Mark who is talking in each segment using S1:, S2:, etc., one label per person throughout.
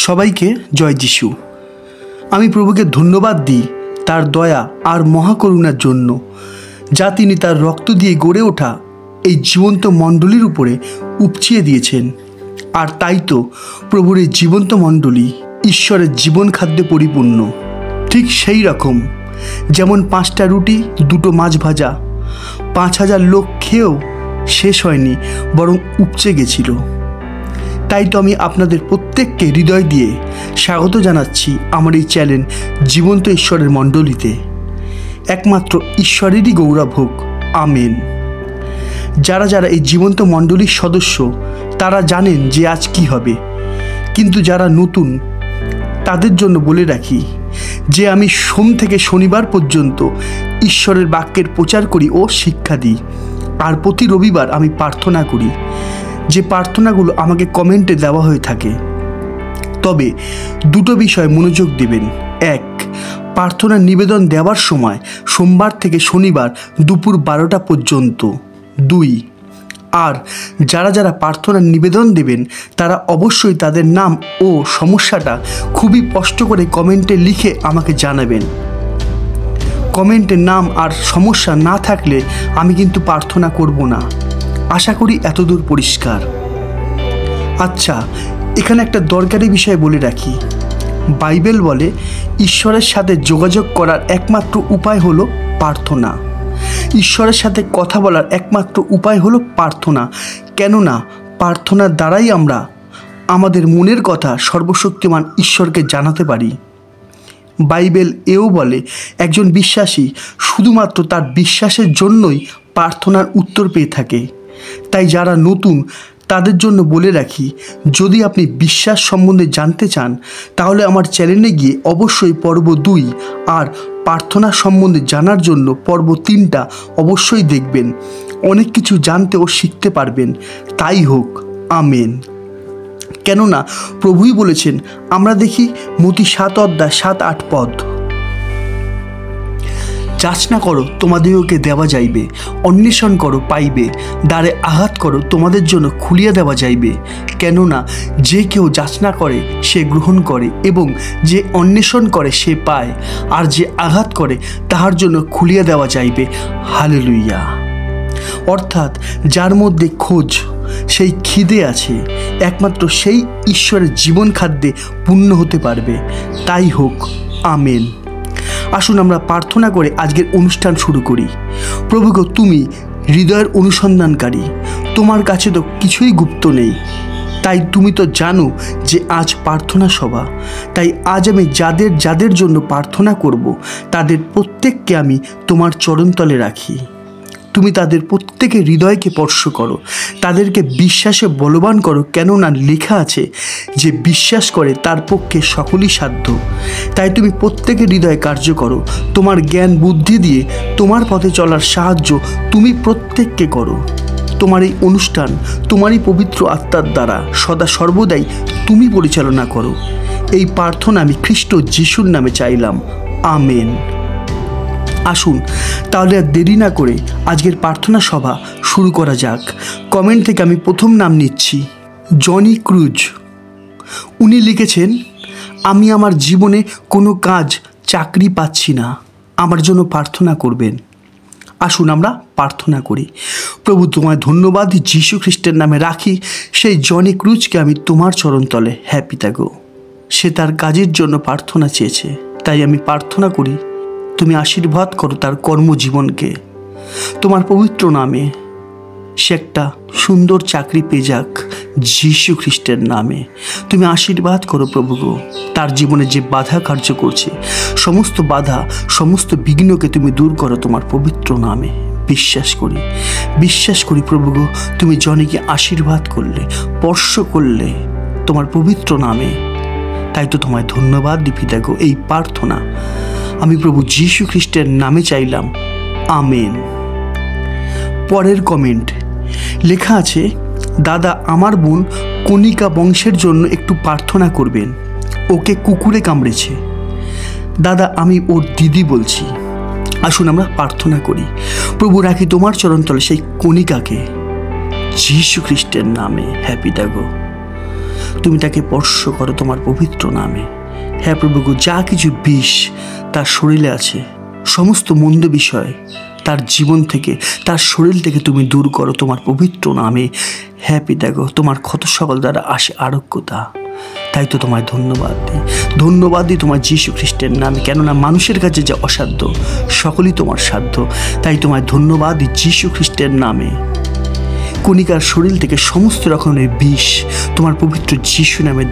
S1: সবাইকে জয় যিশু। আমি প্রভুকে ধন্যবাদ দিই তার দয়া আর মহাকরুণার জন্য, যা তিনি তার রক্ত দিয়ে গড়ে ওঠা এই জীবন্ত মণ্ডলীর উপরে উপচিয়ে দিয়েছেন। আর তাই তো প্রভুর এই জীবন্ত মণ্ডলী ঈশ্বরের জীবন খাদ্যে পরিপূর্ণ। ঠিক সেই রকম যেমন 5টা রুটি 2টো মাছ ভাজা 5000 লোক খেয়েও শেষ হয়নি, বরং উপচে গেছিল। তাই তো আমি আপনাদের প্রত্যেককে হৃদয় দিয়ে স্বাগত জানাচ্ছি আমার এই চ্যানেল জীবন্ত ঈশ্বরের মণ্ডলীতে। একমাত্র ঈশ্বরেরই গৌরব হোক, আমেন। যারা যারা এই জীবন্ত মণ্ডলীর সদস্য তারা জানেন যে আজ কি হবে, কিন্তু যারা নতুন তাদের জন্য বলে রাখি যে আমি সোম থেকে শনিবার পর্যন্ত ঈশ্বরের বাক্যের প্রচার করি ও শিক্ষা দিই। আর প্রতি রবিবার আমি প্রার্থনা করি, যে প্রার্থনাগুলো আমাকে কমেন্টে দেওয়া হয়ে থাকে। তবে 2টো বিষয় মনোযোগ দেবেন। 1, প্রার্থনার নিবেদন দেওয়ার সময় সোমবার থেকে শনিবার দুপুর 12টা পর্যন্ত। 2, আর যারা যারা প্রার্থনার নিবেদন দেবেন তারা অবশ্যই তাদের নাম ও সমস্যাটা খুবই স্পষ্ট করে কমেন্টে লিখে আমাকে জানাবেন। কমেন্টে নাম আর সমস্যা না থাকলে আমি কিন্তু প্রার্থনা করব না। আশা করি এতদূর পরিষ্কার। আচ্ছা, এখানে একটা দরকারি বিষয় বলে রাখি। বাইবেল বলে ঈশ্বরের সাথে যোগাযোগ করার একমাত্র উপায় হলো প্রার্থনা। ঈশ্বরের সাথে কথা বলার একমাত্র উপায় হলো প্রার্থনা। কেননা প্রার্থনার দ্বারাই আমরা আমাদের মনের কথা সর্বশক্তিমান ঈশ্বরকে জানাতে পারি। বাইবেল এও বলে একজন বিশ্বাসী শুধুমাত্র তার বিশ্বাসের জন্যই প্রার্থনার উত্তর পেয়ে থাকে। তাই যারা নতুন তাদের জন্য বলে রাখি, যদি আপনি বিশ্বাস সম্বন্ধে জানতে চান তাহলে আমার চ্যানেলে গিয়ে অবশ্যই পর্ব 2 আর প্রার্থনা সম্বন্ধে জানার জন্য পর্ব 3টা অবশ্যই দেখবেন। অনেক কিছু জানতে ও শিখতে পারবেন। তাই হোক, আমেন। কেননা প্রভুই বলেছেন, আমরা দেখি মতি 7 অধ্যায় 7-8 পদ, যাচনা করো তোমাদিগকে দেওয়া যাইবে, অন্বেষণ করো পাইবে, দ্বারে আঘাত করো তোমাদের জন্য খুলিয়া দেওয়া যাইবে। কেননা যে কেউ যাচনা করে সে গ্রহণ করে, এবং যে অন্বেষণ করে সে পায়, আর যে আঘাত করে তাহার জন্য খুলিয়া দেওয়া যাইবে। হালেলুইয়া। অর্থাৎ যার মধ্যে খোঁজ, সেই খিদে আছে, একমাত্র সেই ঈশ্বরের জীবন খাদ্যে পূর্ণ হতে পারবে। তাই হোক, আমেন। আসুন আমরা প্রার্থনা করে আজকের অনুষ্ঠান শুরু করি। প্রভু গো, তুমি হৃদয়ের অনুসন্ধানকারী, তোমার কাছে তো কিছুই গুপ্ত নেই। তাই তুমি তো জানো যে আজ প্রার্থনা সভা। তাই আজ আমি যাদের যাদের জন্য প্রার্থনা করব তাদের প্রত্যেককে আমি তোমার চরণতলে রাখি। তুমি তাদের প্রত্যেকের হৃদয়কে স্পর্শ করো, তাদেরকে বিশ্বাসে বলবান করো। কেননা লেখা আছে যে বিশ্বাস করে তার পক্ষে সকলই সাধ্য। তাই তুমি প্রত্যেকের হৃদয়ে কার্য করো। তোমার জ্ঞান বুদ্ধি দিয়ে তোমার পথে চলার সাহায্য তুমি প্রত্যেককে করো। তোমার এই অনুষ্ঠান তোমারই পবিত্র আত্মার দ্বারা সদা সর্বদাই তুমি পরিচালনা করো। এই প্রার্থনা আমি খ্রিস্ট যিশুর নামে চাইলাম, আমেন। আসুন তাহলে আর দেরি না করে আজকের প্রার্থনা সভা শুরু করা যাক। কমেন্ট থেকে আমি প্রথম নাম নিচ্ছি, জনি ক্রুজ। উনি লিখেছেন, আমি আমার জীবনে কোনো কাজ চাকরি পাচ্ছি না, আমার জন্য প্রার্থনা করবেন। আসুন আমরা প্রার্থনা করি। প্রভু, তোমায় ধন্যবাদ যীশু খ্রিস্টের নামে রাখি সেই জনি ক্রুজকে আমি তোমার চরণতলে। হ্যাঁ পিতা গো, সে তার কাজের জন্য প্রার্থনা চেয়েছে। তাই আমি প্রার্থনা করি তুমি আশীর্বাদ করো তার কর্মজীবনকে। তোমার পবিত্র নামে সে একটা সুন্দর চাকরি পেয়ে যাক, যীশু খ্রিস্টের নামে তুমি আশীর্বাদ করো প্রভু গো। তার জীবনে যে বাধা কার্য করছে সমস্ত বাধা, সমস্ত বিঘ্নকে তুমি দূর করো তোমার পবিত্র নামে। বিশ্বাস করি প্রভু গো, তুমি জনিকে আশীর্বাদ করলে, স্পর্শ করলে তোমার পবিত্র নামে। তাই তো তোমায় ধন্যবাদ দি পিতা গো। এই প্রার্থনা আমি প্রভু যীশু খ্রিস্টের নামে চাইলাম, আমেন। পরের কমেন্ট লেখা আছে, দাদা আমার বোন কণিকা বংশের জন্য একটু প্রার্থনা করবেন, ওকে কুকুরে কামড়েছে। দাদা আমি ওর দিদি বলছি। আসুন আমরা প্রার্থনা করি। প্রভু রাখি তোমার চরণতলে সেই কণিকাকে, যীশু খ্রিস্টের নামে। হ্যাঁ পিতা গো, তুমি তাকে স্পর্শ করো তোমার পবিত্র নামে। হ্যাঁ প্রভু গো, যা কিছু বিষ তার শরীরে আছে, সমস্ত মন্দ বিষয় তার জীবন থেকে, তার শরীর থেকে তুমি দূর করো তোমার পবিত্র নামে। হ্যাঁ পিতা গো, তোমার ক্ষত সকল দ্বারা আসে আরোগ্যতা। তাই তো তোমায় ধন্যবাদ দিই তোমার যীশু খ্রিস্টের নামে, কেননা মানুষের কাছে যা অসাধ্য সকলই তোমার সাধ্য। তাই তোমায় ধন্যবাদ দিই যীশু খ্রিস্টের নামে। কণিকার শরীর থেকে সমস্ত রকমের বিষ তোমার পবিত্র যীশু নামে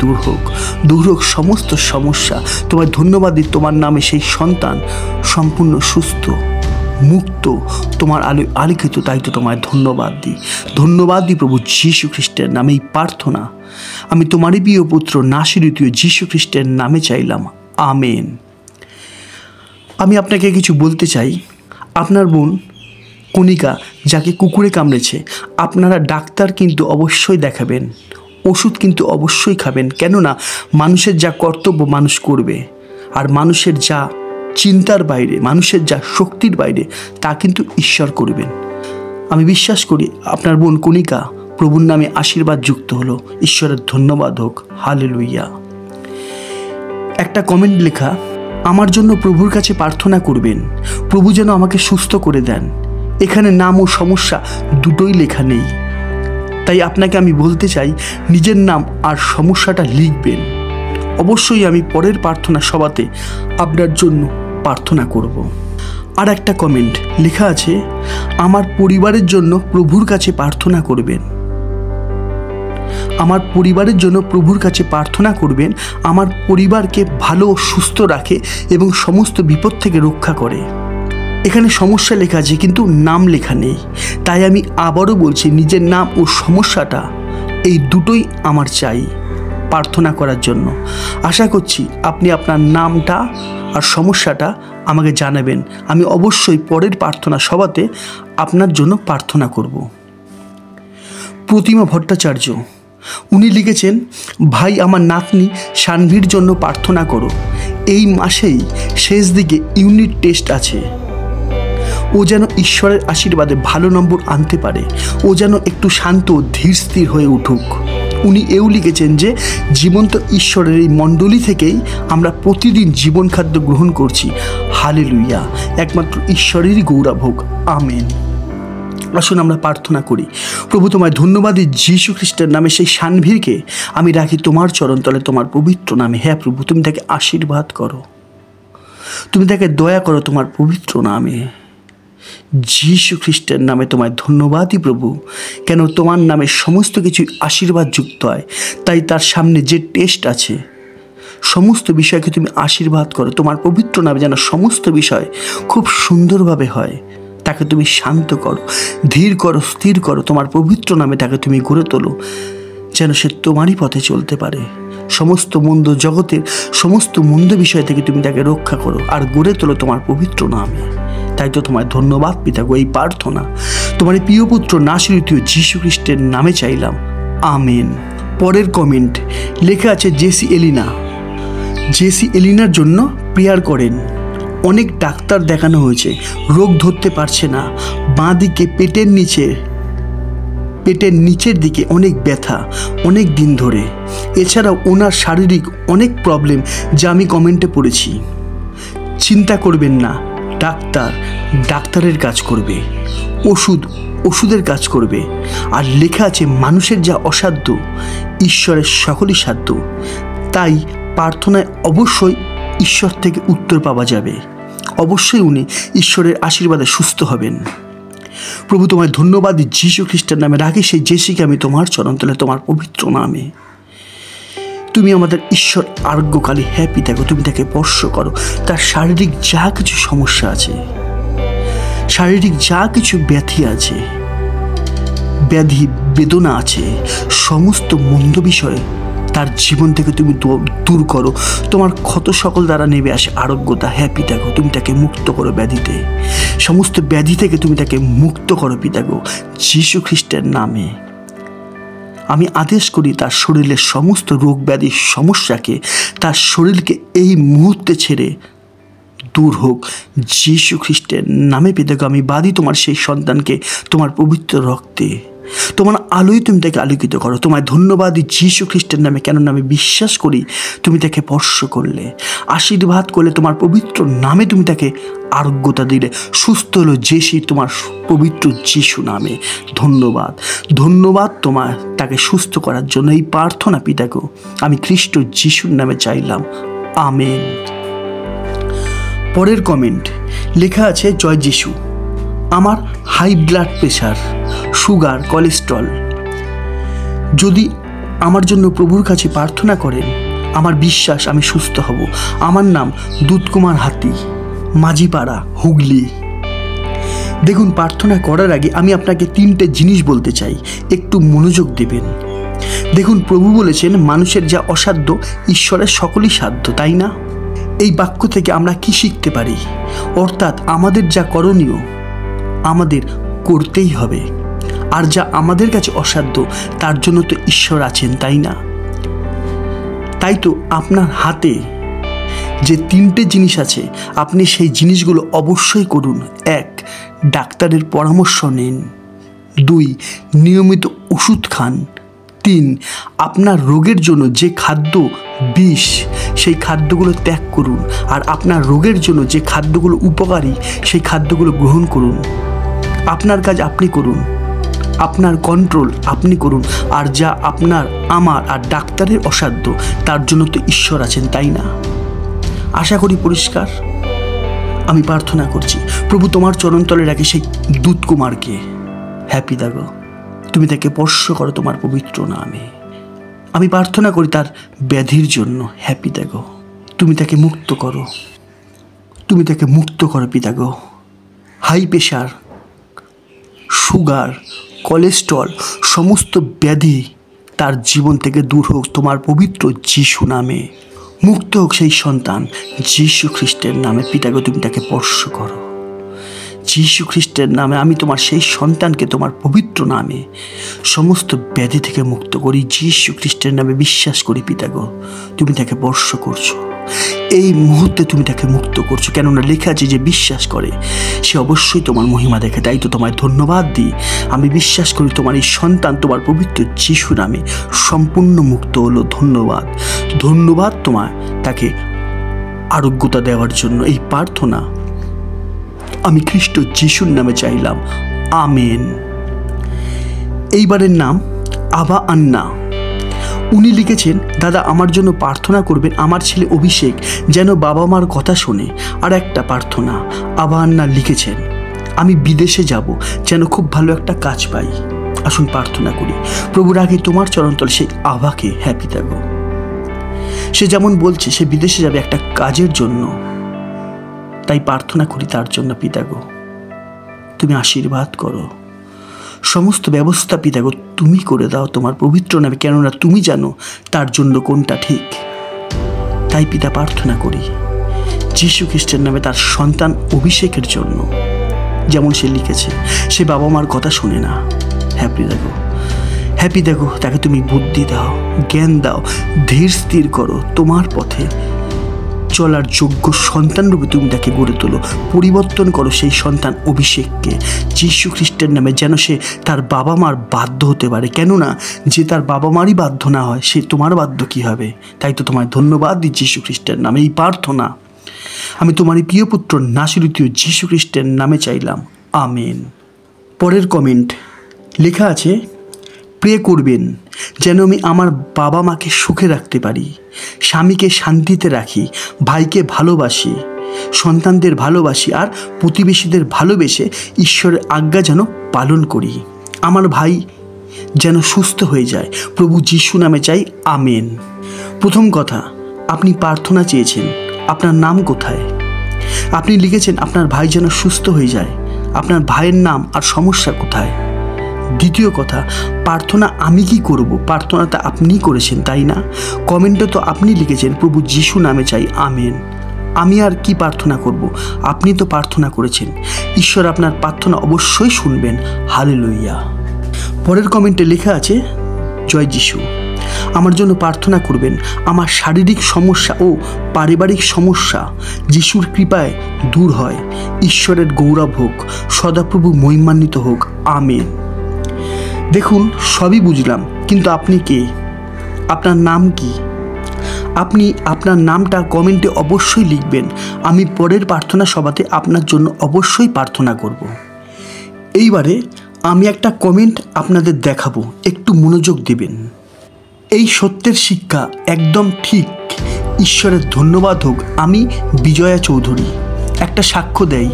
S1: দূর হোক সমস্ত সমস্যা। তোমায় ধন্যবাদ দিই তোমার নামে সেই সন্তান সম্পূর্ণ সুস্থ মুক্ত, তোমার আলোয় আলোকিত। তাই তো তোমায় ধন্যবাদ দিই প্রভু যীশু খ্রিস্টের নামে। এই প্রার্থনা আমি তোমারই প্রিয় পুত্র নাসিরীয় যীশু খ্রিস্টের নামে চাইলাম, আমেন। আমি আপনাকে কিছু বলতে চাই। আপনার বোন কণিকা যাকে কুকুরে কামড়েছে, আপনারা ডাক্তার কিন্তু অবশ্যই দেখাবেন, ওষুধ কিন্তু অবশ্যই খাবেন, কেননা মানুষের যা কর্তব্য মানুষ করবে, আর মানুষের যা চিন্তার বাইরে, মানুষের যা শক্তির বাইরে, তা কিন্তু ঈশ্বর করবেন। আমি বিশ্বাস করি আপনার বোন কণিকা প্রভুর নামে আশীর্বাদ যুক্ত হলো। ঈশ্বরের ধন্যবাদ হোক, হালেলুইয়া। একটা কমেন্ট লেখা, আমার জন্য প্রভুর কাছে প্রার্থনা করবেন, প্রভু যেন আমাকে সুস্থ করে দেন। এখানে নাম ও সমস্যা দুটোই লেখা নেই, তাই আপনাকে আমি বলতে চাই নিজের নাম আর সমস্যাটা লিখবেন। অবশ্যই আমি পরের প্রার্থনা সভাতে আপনার জন্য প্রার্থনা করব। আর একটা কমেন্ট লেখা আছে, আমার পরিবারের জন্য প্রভুর কাছে প্রার্থনা করবেন। আমার পরিবারের জন্য প্রভুর কাছে প্রার্থনা করবেন। আমার পরিবারকে ভালো ও সুস্থ রাখে এবং সমস্ত বিপদ থেকে রক্ষা করে। এখানে সমস্যা লেখা আছে কিন্তু নাম লেখা নেই, তাই আমি আবারও বলছি নিজের নাম ও সমস্যাটা এই দুটোই আমার চাই প্রার্থনা করার জন্য। আশা করছি আপনি আপনার নামটা আর সমস্যাটা আমাকে জানাবেন। আমি অবশ্যই পরের প্রার্থনা সভাতে আপনার জন্য প্রার্থনা করব। প্রতিমা ভট্টাচার্য উনি লিখেছেন, ভাই আমার নাতনি সানভির জন্য প্রার্থনা করো। এই মাসেই শেষ দিকে ইউনিট টেস্ট আছে, ও যেন ঈশ্বরের আশীর্বাদে ভালো নম্বর আনতে পারে, ও যেন একটু শান্ত ধীর স্থির হয়ে উঠুক। উনি এও লিখেছেন যে জীবন্ত ঈশ্বরের এই মণ্ডলী থেকেই আমরা প্রতিদিন জীবন খাদ্য গ্রহণ করছি। হালেলুইয়া, একমাত্র ঈশ্বরেরই গৌরব হোক, আমেন। আসুন আমরা প্রার্থনা করি। প্রভু তোমায় ধন্যবাদ দিই যীশু খ্রিস্টের নামে সেই সানভীরকে আমি রাখি তোমার চরণতলে, তোমার পবিত্র নামে। হ্যাঁ প্রভু, তুমি তাকে আশীর্বাদ করো, তুমি তাকে দয়া করো তোমার পবিত্র নামে। যীশু খ্রিস্টের নামে তোমায় ধন্যবাদই প্রভু, কেন তোমার নামে সমস্ত কিছু আশীর্বাদ যুক্ত হয়। তাই তার সামনে যে টেস্ট আছে সমস্ত বিষয়কে তুমি আশীর্বাদ করো। তোমার পবিত্র নামে যেন সমস্ত বিষয় খুব সুন্দরভাবে হয়। তাকে তুমি শান্ত করো, ধীর করো, স্থির করো। তোমার পবিত্র নামে তাকে তুমি গড়ে তোলো, যেন সে তোমারই পথে চলতে পারে। সমস্ত মন্দ জগতের সমস্ত মন্দ বিষয় থেকে তুমি তাকে রক্ষা করো আর গড়ে তোলো তোমার পবিত্র নামে। তাই তো তোমায় ধন্যবাদ পিতা গো, এই প্রার্থনা তোমার প্রিয় পুত্র নাসিরীয় যীশু খ্রিস্টের নামে চাইলাম, আমেন। পরের কমেন্ট লেখা আছে, জেসি এলিনার জন্য প্রেয়ার করেন। অনেক ডাক্তার দেখানো হয়েছে, রোগ ধরতে পারছে না। বাঁ দিকে পেটের নিচের দিকে অনেক ব্যথা অনেক দিন ধরে। এছাড়াও ওনার শারীরিক অনেক প্রবলেম, যা আমি কমেন্টে পড়েছি। চিন্তা করবেন না, ডাক্তারের কাজ করবে, ওষুধের কাজ করবে। আর লেখা আছে মানুষের যা অসাধ্য ঈশ্বরের সকলই সাধ্য। তাই প্রার্থনায় অবশ্যই ঈশ্বর থেকে উত্তর পাওয়া যাবে। অবশ্যই উনি ঈশ্বরের আশীর্বাদে সুস্থ হবেন। প্রভু তোমায় ধন্যবাদ যীশু খ্রিস্টের নামে রাখি সেই জেসিকে আমি তোমার চরণতলে, তোমার পবিত্র নামে। তুমি আমাদের ঈশ্বর আরোগ্যকালী। হ্যাঁ পিতা গো, তুমি তাকে স্পর্শ করো। তার শারীরিক যা কিছু সমস্যা আছে, শারীরিক যা কিছু ব্যাধি আছে, ব্যাধি বেদনা আছে, সমস্ত মন্দ বিষয় তার জীবন থেকে তুমি দূর করো। তোমার ক্ষত সকল দ্বারা নেমে আসে আরোগ্যতা। হ্যাঁ পিতা গো, তুমি তাকে মুক্ত করো ব্যাধিতে, সমস্ত ব্যাধি থেকে তুমি তাকে মুক্ত করো পিতা গো, যীশু খ্রিস্টের নামে। আমি আদেশ করি তার শরীরের সমস্ত রোগ ব্যাধির সমস্যাকে, তার শরীরকে এই মুহূর্তে ছেড়ে দূর হোক যীশু খ্রিস্টের নামে। পিতা গো, আমি বাদী তোমার সেই সন্তানকে তোমার পবিত্র রক্তে। তোমার আলোয় তুমি তাকে আলোকিত করো। তোমায় ধন্যবাদ দিই যীশু খ্রিস্টের নামে, কেননা আমি বিশ্বাস করি তুমি তাকে স্পর্শ করলে, আশীর্বাদ করলে, তোমার পবিত্র নামে তুমি তাকে আরোগ্যতা দিলে, সুস্থ হলো সেই তোমার পবিত্র যীশু নামে। ধন্যবাদ, ধন্যবাদ তোমার তাকে সুস্থ করার জন্য। এই প্রার্থনা পিতাগো আমি খ্রিস্ট যীশুর নামে চাইলাম, আমেন। পরের কমেন্ট লেখা আছে, জয় যীশু, আমার high blood pressure, sugar, cholesterol, যদি আমার জন্য প্রভুর কাছে প্রার্থনা করেন, আমার বিশ্বাস আমি সুস্থ হব। আমার নাম দুধকুমার হাতি, মাঝিপাড়া, হুগলি। দেখুন, প্রার্থনা করার আগে আমি আপনাকে 3টে জিনিস বলতে চাই, একটু মনোযোগ দেবেন। দেখুন, প্রভু বলেছেন মানুষের যা অসাধ্য ঈশ্বরের সকলই সাধ্য, তাই না? এই বাক্য থেকে আমরা কি শিখতে পারি? অর্থাৎ আমাদের যা করণীয় আমাদের করতেই হবে, আর যা আমাদের কাছে অসাধ্য তার জন্য তো ঈশ্বর আছেন, তাই না? তাই তো আপনার হাতে যে 3টে জিনিস আছে আপনি সেই জিনিসগুলো অবশ্যই করুন। 1, ডাক্তারের পরামর্শ নিন। 2, নিয়মিত ওষুধ খান। 3, আপনার রোগের জন্য যে খাদ্য বিষ সেই খাদ্যগুলো ত্যাগ করুন, আর আপনার রোগের জন্য যে খাদ্যগুলো উপকারী সেই খাদ্যগুলো গ্রহণ করুন। আপনার কাজ আপনি করুন, আপনার কন্ট্রোল আপনি করুন, আর যা আপনার, আমার আর ডাক্তারের অসাধ্য তার জন্য তো ঈশ্বর আছেন, তাই না? আশা করি পরিষ্কার। আমি প্রার্থনা করছি, প্রভু তোমার চরণতলে রাখি সেই দুধকুমারকে। হ্যাপি দাগো, তুমি তাকে স্পর্শ করো তোমার পবিত্র নামে। আমি প্রার্থনা করি তার ব্যাধির জন্য। হ্যাপি দাগো, তুমি তাকে মুক্ত করো, তুমি তাকে মুক্ত করো পিতাগো। হাই প্রেশার, সুগার, কোলেস্ট্রল, সমস্ত ব্যাধি তার জীবন থেকে দূর হোক তোমার পবিত্র যীশু নামে। মুক্ত হোক সেই সন্তান যীশু খ্রিস্টের নামে। পিতাগো তুমি তাকে স্পর্শ করো যীশু খ্রিস্টের নামে। আমি তোমার সেই সন্তানকে তোমার পবিত্র নামে সমস্ত ব্যাধি থেকে মুক্ত করি যীশু খ্রিস্টের নামে। বিশ্বাস করি পিতাগো তুমি তাকে স্পর্শ করছো, এই মুহূর্তে তুমি তাকে মুক্ত করছো, কেননা লেখা আছে যে বিশ্বাস করে সে অবশ্যই তোমার মহিমা দেখে। তাই তো তোমায় ধন্যবাদ দিই। আমি বিশ্বাস করি তোমার এই সন্তান তোমার পবিত্র যীশু নামে সম্পূর্ণ মুক্ত হলো। ধন্যবাদ, ধন্যবাদ তোমায় তাকে আরোগ্যতা দেওয়ার জন্য। এই প্রার্থনা আমি খ্রিস্ট যীশুর নামে চাইলাম, আমেন। এইবারের নাম আবা আন্না। উনি লিখেছেন, দাদা আমার জন্য প্রার্থনা করবেন, আমার ছেলে অভিষেক যেন বাবা মার কথা শোনে। আর একটা প্রার্থনা আবা আন্না লিখেছেন, আমি বিদেশে যাব যেন খুব ভালো একটা কাজ পাই। আসুন প্রার্থনা করি। প্রভুর আগে তোমার চরণতল সেই আবাকে। হ্যাপি থাকো। সে যেমন বলছে সে বিদেশে যাবে একটা কাজের জন্য, তাই প্রার্থনা করি তার জন্য। পিতাগো তুমি আশীর্বাদ করো, সমস্ত ব্যবস্থা পিতাগো তুমি করে দাও তোমার পবিত্র নামে, কেননা তুমি জানো তার জন্য কোনটা ঠিক। তাই পিতা প্রার্থনা করি যীশু খ্রিস্টের নামে তার সন্তান অভিষেকের জন্য। যেমন সে লিখেছে সে বাবা মার কথা শোনে না। হ্যাপি দেখো, হ্যাপি দেখো, তাকে তুমি বুদ্ধি দাও, জ্ঞান দাও, ধীর স্থির করো, তোমার পথে চলার যোগ্য সন্তান রূপে তুমি তাকে গড়ে তোলো। পরিবর্তন করো সেই সন্তান অভিষেককে যীশু খ্রিস্টের নামে, যেন সে তার বাবা মার বাধ্য হতে পারে। কেননা যে তার বাবা মারই বাধ্য না হয় সে তোমার বাধ্য কী হবে। তাই তো তোমায় ধন্যবাদ দিই যীশু খ্রিস্টের নামে। এই প্রার্থনা আমি তোমারই প্রিয় পুত্র নাসিরীয় যীশু খ্রিস্টের নামে চাইলাম, আমেন। পরের কমেন্ট লেখা আছে, প্রে করবেন যেন আমি আমার বাবা মাকে সুখে রাখতে পারি, স্বামীকে শান্তিতে রাখি, ভাইকে ভালোবাসি, সন্তানদের ভালোবাসি, আর প্রতিবেশীদের ভালোবেসে ঈশ্বরের আজ্ঞা যেন পালন করি। আমার ভাই যেন সুস্থ হয়ে যায়, প্রভু যীশু নামে চাই, আমেন। প্রথম কথা, আপনি প্রার্থনা চেয়েছেন, আপনার নাম কোথায়? আপনি লিখেছেন আপনার ভাই যেন সুস্থ হয়ে যায়, আপনার ভাইয়ের নাম আর সমস্যা কোথায়? দ্বিতীয় কথা, প্রার্থনা আমি কি করব? প্রার্থনাটা আপনিই করেছেন, তাই না? কমেন্টে তো আপনি লিখেছেন প্রভু যীশু নামে চাই, আমেন। আমি আর কি প্রার্থনা করব? আপনি তো প্রার্থনা করেছেন, ঈশ্বর আপনার প্রার্থনা অবশ্যই শুনবেন, হালেলুয়া। পরের কমেন্টে লেখা আছে, জয় যীশু, আমার জন্য প্রার্থনা করবেন, আমার শারীরিক সমস্যা ও পারিবারিক সমস্যা যিশুর কৃপায় দূর হয়, ঈশ্বরের গৌরব হোক, সদাপ্রভু মহিমান্বিত হোক, আমেন। দেখুন, সবই বুঝলাম, কিন্তু আপনি কে? আপনার নাম কি? আপনি আপনার নামটা কমেন্টে অবশ্যই লিখবেন। আমি পরের প্রার্থনা সভাতে আপনার জন্য অবশ্যই প্রার্থনা করব। এইবারে আমি একটা কমেন্ট আপনাদের দেখাবো, একটু মনোযোগ দেবেন। এই সত্যের শিক্ষা একদম ঠিক। ঈশ্বরের ধন্যবাদ হোক। আমি বিজয়া চৌধুরী একটা সাক্ষ্য দেই।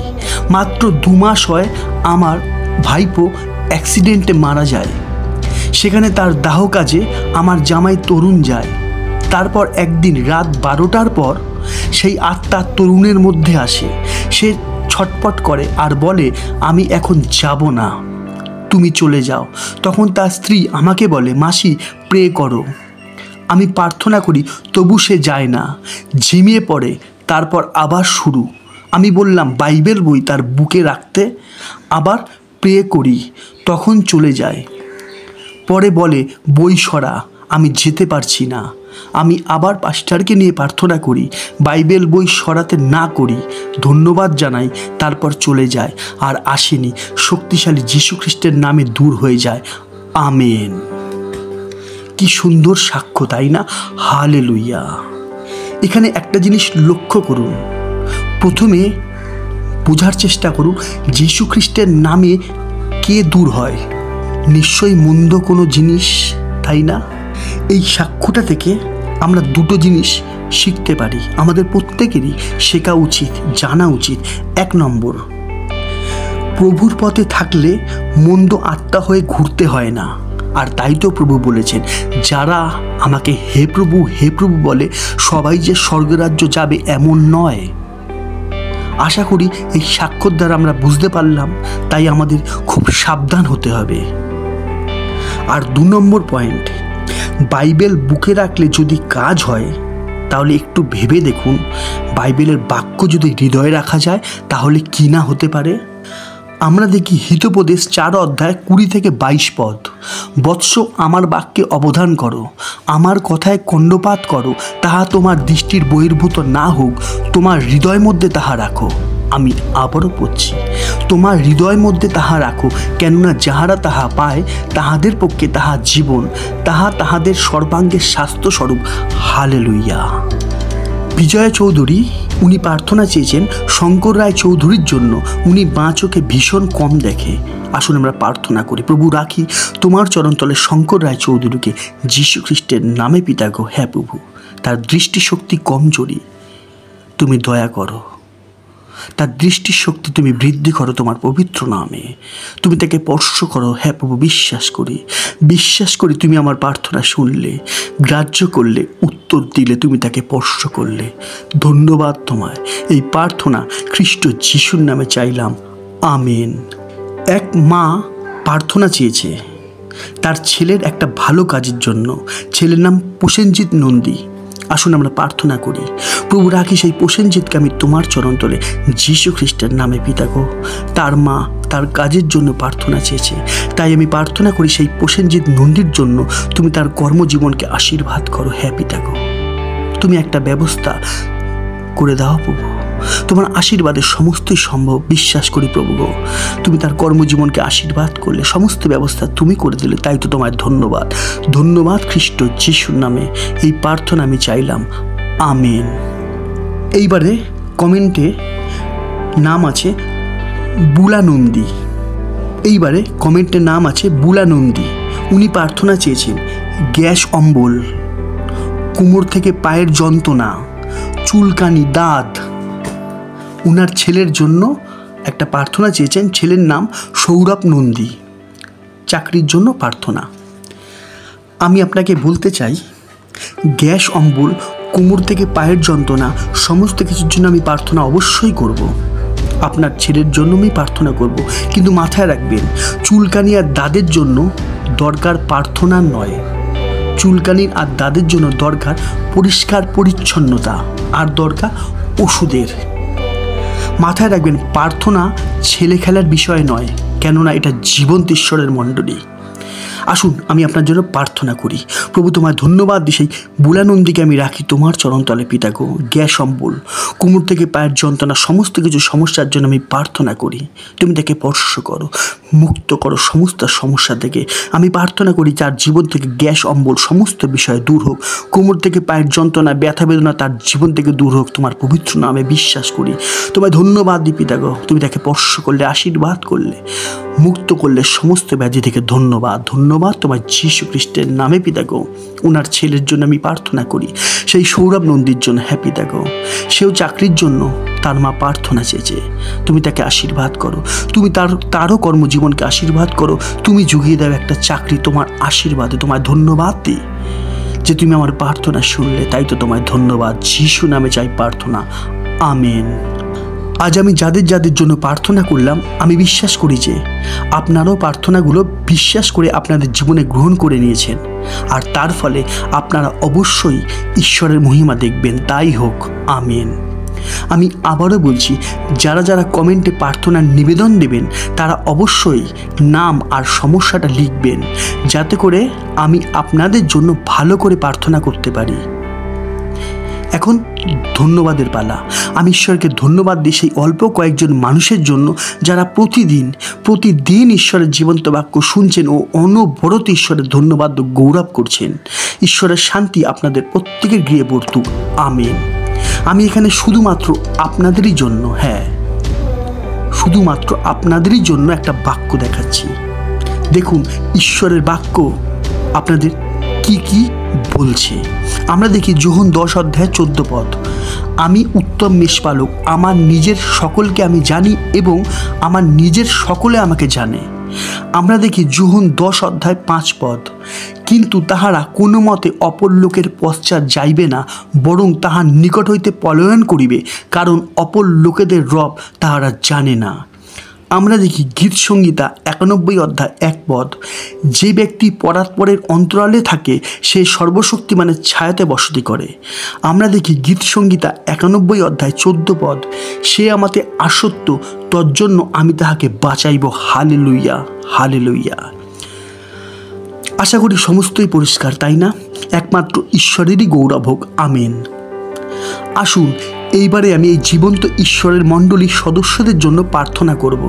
S1: মাত্র 2 মাস হয় আমার ভাইপো অ্যাক্সিডেন্টে মারা যায়। সেখানে তার দাহ কাজে আমার জামাই তরুণ যায়। তারপর একদিন রাত 12টার পর সেই আত্মা তরুণের মধ্যে আসে। সে ছটপট করে আর বলে, আমি এখন যাব না, তুমি চলে যাও। তখন তার স্ত্রী আমাকে বলে, মাসি প্রে করো। আমি প্রার্থনা করি, তবু সে যায় না, ঝিমিয়ে পড়ে। তারপর আবার শুরু। আমি বললাম বাইবেল বই তার বুকে রাখতে, আবার প্রে করি, তখন চলে যায়। পরে বলে বই সরা, আমি যেতে পারছি না। আমি আবার পাস্টারকে নিয়ে প্রার্থনা করি, বাইবেল বই সরাতে না করি, ধন্যবাদ জানাই, তারপর চলে যায় আর আসেনি। শক্তিশালী যীশু খ্রিস্টের নামে দূর হয়ে যায়। আমেন। কি সুন্দর সাক্ষ্য, তাই না? হালেলুয়া। এখানে একটা জিনিস লক্ষ্য করুন। প্রথমে বোঝার চেষ্টা করুন যীশু খ্রিস্টের নামে কে দূর হয়? নিশ্চয়ই মন্দ কোনো জিনিস, তাই না? এই সাক্ষ্যটা থেকে আমরা 2টো জিনিস শিখতে পারি, আমাদের প্রত্যেকেরই শেখা উচিত, জানা উচিত। 1 নম্বর, প্রভুর পথে থাকলে মন্দ আত্মা হয়ে ঘুরতে হয় না। আর তাই তো প্রভু বলেছেন, যারা আমাকে হে প্রভু বলে সবাই যে স্বর্গরাজ্য যাবে এমন নয়। আশা করি এই সাক্ষ্যর দ্বারা আমরা বুঝতে পারলাম, তাই আমাদের খুব সাবধান হতে হবে। আর 2 নম্বর পয়েন্ট, বাইবেল বুকে রাখলে যদি কাজ হয়, তাহলে একটু ভেবে দেখুন, বাইবেলের বাক্য যদি হৃদয়ে রাখা যায় তাহলে কি না হতে পারে। আমরা দেখি হিতোপদেশ 4 অধ্যায় 20 থেকে 22 পদ, বৎস আমার বাক্যে অবধান করো, আমার কথায় কর্ণপাত করো, তাহা তোমার দৃষ্টির বহির্ভূত না হোক, তোমার হৃদয় মধ্যে তাহা রাখো। আমি আবারও পড়ছি, তোমার হৃদয় মধ্যে তাহা রাখো, কেননা যাহারা তাহা পায় তাহাদের পক্ষে তাহা জীবন, তাহা তাহাদের সর্বাঙ্গের স্বাস্থ্যস্বরূপ। হালেলুইয়া। বিজয়া চৌধুরী উনি প্রার্থনা চেয়েছেন শঙ্কর রায় চৌধুরীর জন্য। উনি বাঁ চোখে ভীষণ কম দেখে। আসুন আমরা প্রার্থনা করি। প্রভু, রাখি তোমার চরণতলে শঙ্কর রায় চৌধুরীকে যীশু খ্রিস্টের নামে পিতা গো। হ্যাঁ প্রভু, তার দৃষ্টিশক্তি কমজোরি, তুমি দয়া করো, তার দৃষ্টিশক্তি তুমি বৃদ্ধি করো তোমার পবিত্র নামে। তুমি তাকে স্পর্শ করো। হ্যাঁ প্রভু, বিশ্বাস করি তুমি আমার প্রার্থনা শুনলে, গ্রাহ্য করলে, উত্তর দিলে, তুমি তাকে স্পর্শ করলে। ধন্যবাদ তোমায়। এই প্রার্থনা খ্রিস্ট যিশুর নামে চাইলাম। আমেন। এক মা প্রার্থনা চেয়েছে তার ছেলের একটা ভালো কাজের জন্য। ছেলের নাম প্রসেনজিৎ নন্দী। আসুন আমরা প্রার্থনা করি। প্রভু, রাখি সেই প্রসেনজিৎকে আমি তোমার চরণতলে যীশু খ্রিস্টের নামে পিতা গো। তার মা তার কাজের জন্য প্রার্থনা চেয়েছে, তাই আমি প্রার্থনা করি সেই প্রসেনজিৎ নন্দীর জন্য তুমি তার কর্মজীবনকে আশীর্বাদ করো। হ্যাঁ পিতা গো, তুমি একটা ব্যবস্থা করে দাও প্রভু। তোমার আশীর্বাদের সমস্তই সম্ভব, বিশ্বাস করি প্রভু গো। তুমি তার কর্মজীবনকে আশীর্বাদ করলে, সমস্ত ব্যবস্থা তুমি করে দিলে, তাই তো তোমায় ধন্যবাদ খ্রিস্ট যিশুর নামে এই প্রার্থনা আমি চাইলাম। আমেন। এইবারে কমেন্টে নাম আছে বুলা নন্দী। উনি প্রার্থনা চেয়েছেন গ্যাস অম্বল, কোমর থেকে পায়ের যন্ত্রণা, চুলকানি, দাঁত। উনার ছেলের জন্য একটা প্রার্থনা চেয়েছেন। ছেলের নাম সৌরভ নন্দী, চাকরির জন্য প্রার্থনা। আমি আপনাকে বলতে চাই, গ্যাস অম্বল, কোমর থেকে পায়ের যন্ত্রণা, সমস্ত কিছুর জন্য আমি প্রার্থনা অবশ্যই করব। আপনার ছেলের জন্য আমি প্রার্থনা করব, কিন্তু মাথায় রাখবেন, চুলকানি আর দাঁতের জন্য দরকার প্রার্থনা নয়। চুলকানির আর দাঁতের জন্য দরকার পরিষ্কার পরিচ্ছন্নতা, আর দরকার ওষুধের। মাথায় রাখবেন, প্রার্থনা ছেলে খেলার বিষয় নয়, কেননা এটা জীবন্ত ঈশ্বরের মণ্ডলী। আসুন আমি আপনার জন্য প্রার্থনা করি। প্রভু তোমায় ধন্যবাদ দিই, সেই বুলানন্দীকে আমি রাখি তোমার চরণতলে পিতা গো। গ্যাস অম্বল, কোমর থেকে পায়ের যন্ত্রণা, সমস্ত কিছু সমস্যার জন্য আমি প্রার্থনা করি, তুমি তাকে স্পর্শ করো, মুক্ত করো সমস্ত সমস্যা থেকে। আমি প্রার্থনা করি যার জীবন থেকে গ্যাস অম্বল সমস্ত বিষয় দূর হোক, কোমর থেকে পায়ের যন্ত্রণা, ব্যথা বেদনা তার জীবন থেকে দূর হোক, তোমার পবিত্র নামে বিশ্বাস করি। তোমায় ধন্যবাদ দিই পিতা গো, তুমি তাকে স্পর্শ করলে, আশীর্বাদ করলে, মুক্ত করলে সমস্ত ব্যাধি থেকে। ধন্যবাদ, ধন্যবাদ তোমার যীশু খ্রিস্টের নামে পিতা গো। ওনার ছেলের জন্য আমি প্রার্থনা করি, সেই সৌরভ নন্দীর জন্য। হ্যাঁ পিতা গো, সেও চাকরির জন্য তার মা প্রার্থনা চেয়েছে, তুমি তাকে আশীর্বাদ করো, তুমি তারও কর্মজীবনকে আশীর্বাদ করো, তুমি জুগিয়ে দাও একটা চাকরি তোমার আশীর্বাদে। তোমায় ধন্যবাদ দিই যে তুমি আমার প্রার্থনা শুনলে, তাই তো তোমায় ধন্যবাদ। যীশু নামে চাই প্রার্থনা, আমেন। আজ আমি যাদের যাদের জন্য প্রার্থনা করলাম, আমি বিশ্বাস করি যে আপনারাও প্রার্থনাগুলো বিশ্বাস করে আপনাদের জীবনে গ্রহণ করে নিয়েছেন, আর তার ফলে আপনারা অবশ্যই ঈশ্বরের মহিমা দেখবেন। তাই হোক, আমেন। আমি আবারও বলছি, যারা যারা কমেন্টে প্রার্থনার নিবেদন দেবেন তারা অবশ্যই নাম আর সমস্যাটা লিখবেন, যাতে করে আমি আপনাদের জন্য ভালো করে প্রার্থনা করতে পারি। এখন ধন্যবাদের পালা। আমি ঈশ্বরকে ধন্যবাদ দিই সেই অল্প কয়েকজন মানুষের জন্য যারা প্রতিদিন ঈশ্বরের জীবন্ত বাক্য শুনছেন ও অনবরত ঈশ্বরের ধন্যবাদ ও গৌরব করছেন। ঈশ্বরের শান্তি আপনাদের প্রত্যেকের গৃহে বর্তুক, আমেন। আমি এখানে শুধুমাত্র আপনাদেরই জন্য, হ্যাঁ শুধুমাত্র আপনাদেরই জন্য একটা বাক্য দেখাচ্ছি। দেখুন ঈশ্বরের বাক্য আপনাদের কি কি বলছে। আমরা দেখি যোহন 10:14, আমি উত্তম মেষপালক, আমার নিজের সকলকে আমি জানি এবং আমার নিজের সকলে আমাকে জানে। আমরা দেখি যোহন 10:5, কিন্তু তাহারা কোনো মতে অপর লোকের পশ্চাৎ যাইবে না, বরং তাহার নিকট হইতে পলায়ন করিবে, কারণ অপর লোকেদের রব তাহারা জানে না। আমরা দেখি গীত সংহিতা 91:1, যে ব্যক্তি পরাৎপরের অন্তরালে থাকে সে সর্বশক্তিমানের ছায়াতে বসতি করে। আমরা দেখি গীত সংহিতা 91:14, সে আমাতে আসক্ত, তজ্জন্য আমি তাহাকে বাঁচাইব। Hallelujah, hallelujah. আশা করি সমস্তই পরিষ্কার, তাই না? একমাত্র ঈশ্বরেরই গৌরব হোক, আমেন। আসুন এইবারে আমি এই জীবন্ত ঈশ্বরের মণ্ডলীর সদস্যদের জন্য প্রার্থনা করব।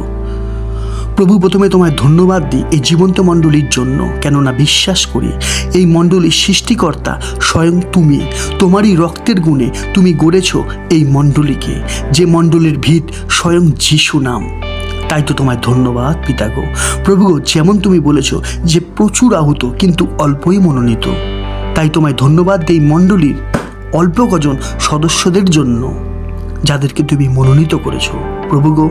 S1: প্রভু, প্রথমে তোমায় ধন্যবাদ দিই এই জীবন্ত মণ্ডলীর জন্য, কেননা বিশ্বাস করি এই মণ্ডলীর সৃষ্টিকর্তা স্বয়ং তুমি। তোমারই রক্তের গুণে তুমি গড়েছ এই মণ্ডলীকে, যে মণ্ডলীর ভিত স্বয়ং যীশু নাম। তাই তো তোমায় ধন্যবাদ পিতা গো। প্রভু গো, যেমন তুমি বলেছ যে প্রচুর আহুত কিন্তু অল্পই মনোনীত, তাই তোমায় ধন্যবাদ দিই মণ্ডলীর অল্প কজন সদস্যদের জন্য যাদেরকে তুমি মনোনীত করেছো। প্রভু গো,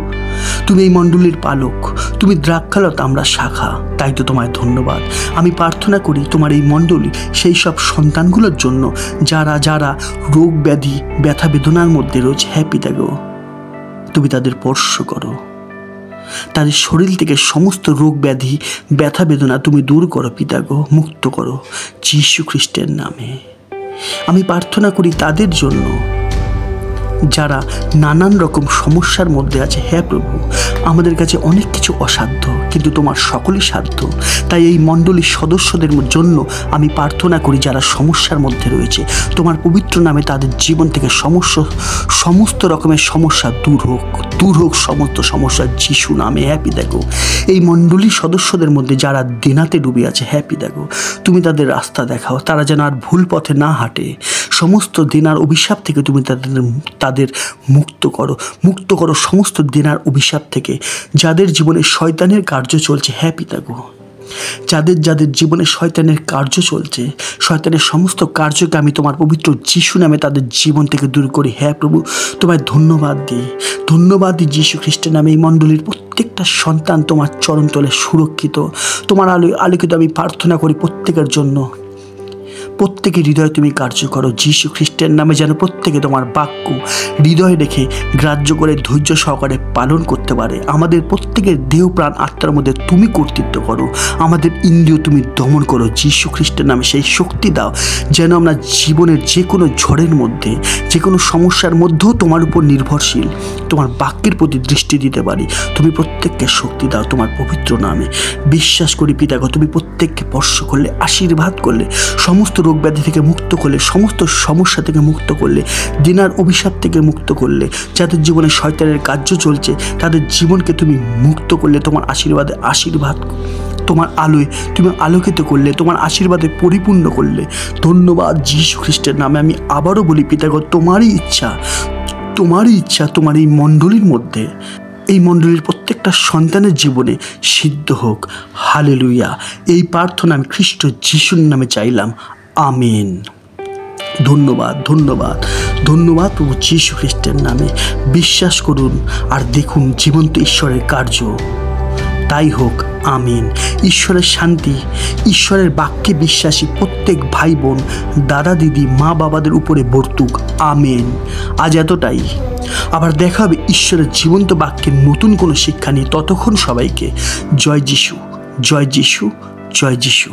S1: তুমি এই মণ্ডলীর পালক, তুমি দ্রাক্ষালতা, আমরা শাখা, তাই তো তোমায় ধন্যবাদ। আমি প্রার্থনা করি তোমার এই মণ্ডলী সেই সব সন্তানগুলোর জন্য যারা যারা রোগ ব্যাধি ব্যথা বেদনার মধ্যে রয়েছে। হ্যাঁ পিতা গো, তুমি তাদের স্পর্শ করো, তাদের শরীর থেকে সমস্ত রোগ ব্যাধি ব্যথা বেদনা তুমি দূর করো পিতা গো, মুক্ত করো যীশু খ্রিস্টের নামে। আমি প্রার্থনা করি তাদের জন্য যারা নানান রকম সমস্যার মধ্যে আছে। হ্যাঁ প্রভু, আমাদের কাছে অনেক কিছু অসাধ্য, কিন্তু তোমার সকলই সাধ্য। তাই এই মণ্ডলীর সদস্যদের জন্য আমি প্রার্থনা করি যারা সমস্যার মধ্যে রয়েছে, তোমার পবিত্র নামে তাদের জীবন থেকে সমস্ত রকমের সমস্যা দূর হোক সমস্ত সমস্যা যীশু নামে। হ্যাঁ পিতা গো, এই মণ্ডলীর সদস্যদের মধ্যে যারা দেনাতে ডুবে আছে, হ্যাঁ পিতা গো, তুমি তাদের রাস্তা দেখাও, তারা যেন আর ভুল পথে না হাঁটে। সমস্ত দেনার অভিশাপ থেকে তুমি তাদের মুক্ত করো সমস্ত দেনার অভিশাপ থেকে। যাদের জীবনে শয়তানের কার্য চলছে, হ্যাঁ পিতা গো, যাদের যাদের জীবনে শয়তানের কার্য চলছে, শয়তানের সমস্ত কার্যকে আমি তোমার পবিত্র যীশু নামে তাদের জীবন থেকে দূর করি। হ্যাঁ প্রভু, তোমায় ধন্যবাদ দিই যীশু খ্রিস্টের নামে। এই মণ্ডলীর প্রত্যেকটা সন্তান তোমার চরণতলে সুরক্ষিত, তোমার আলোকিত। আমি প্রার্থনা করি প্রত্যেকের জন্য প্রত্যেকের হৃদয়ে তুমি কার্য করো যীশু খ্রিস্টের নামে, যেন প্রত্যেকে তোমার বাক্য হৃদয়ে রেখে গ্রাহ্য করে ধৈর্য সহকারে পালন করতে পারে। আমাদের প্রত্যেকের দেহ প্রাণ আত্মার মধ্যে তুমি কর্তৃত্ব করো, আমাদের ইন্দ্রিয় তুমি দমন করো যীশু খ্রিস্টের নামে। সেই শক্তি দাও যেন আমরা জীবনের যে কোনো ঝড়ের মধ্যে, যে কোনো সমস্যার মধ্যেও তোমার উপর নির্ভরশীল, তোমার বাক্যের প্রতি দৃষ্টি দিতে পারি। তুমি প্রত্যেককে শক্তি দাও তোমার পবিত্র নামে। বিশ্বাস করি পিতাগো, তুমি প্রত্যেককে স্পর্শ করলে, আশীর্বাদ করলে, সমস্ত রোগ ব্যাধি থেকে মুক্ত করলে, সমস্ত সমস্যা থেকে মুক্ত করলে, দিনার অভিশাপ থেকে মুক্ত করলে, যাদের জীবনে শয়তানের কার্য চলছে তাদের জীবনকে তুমি মুক্ত করলে, তোমার আশীর্বাদে আশীর্বাদ, তোমার আলোয় তুমি আলোকিত করলে, তোমার আশীর্বাদে পরিপূর্ণ করলে। ধন্যবাদ যীশু খ্রিস্টের নামে। আমি আবারও বলি পিতাগো, তোমারই ইচ্ছা তোমার এই মণ্ডলীর মধ্যে, এই মণ্ডলীর প্রত্যেকটা সন্তানের জীবনে সিদ্ধ হোক। হালেলুয়া। এই প্রার্থনা আমি খ্রিস্ট যিশুর নামে চাইলাম। আমেন। ধন্যবাদ ধন্যবাদ ধন্যবাদ প্রভু যীশু খ্রিস্টের নামে। বিশ্বাস করুন আর দেখুন জীবন্ত ঈশ্বরের কার্য। তাই হোক। আমিন। ঈশ্বরের শান্তি, ঈশ্বরের বাক্যে বিশ্বাসী প্রত্যেক ভাই বোন, দাদা দিদি, মা বাবাদের উপরে বর্তুক। আমেন। আজ এতটাই। আবার দেখা হবে ঈশ্বরের জীবন্ত বাক্যের নতুন কোনো শিক্ষা নিয়ে। ততক্ষণ সবাইকে জয় যিশু, জয় যিশু, জয় যিশু।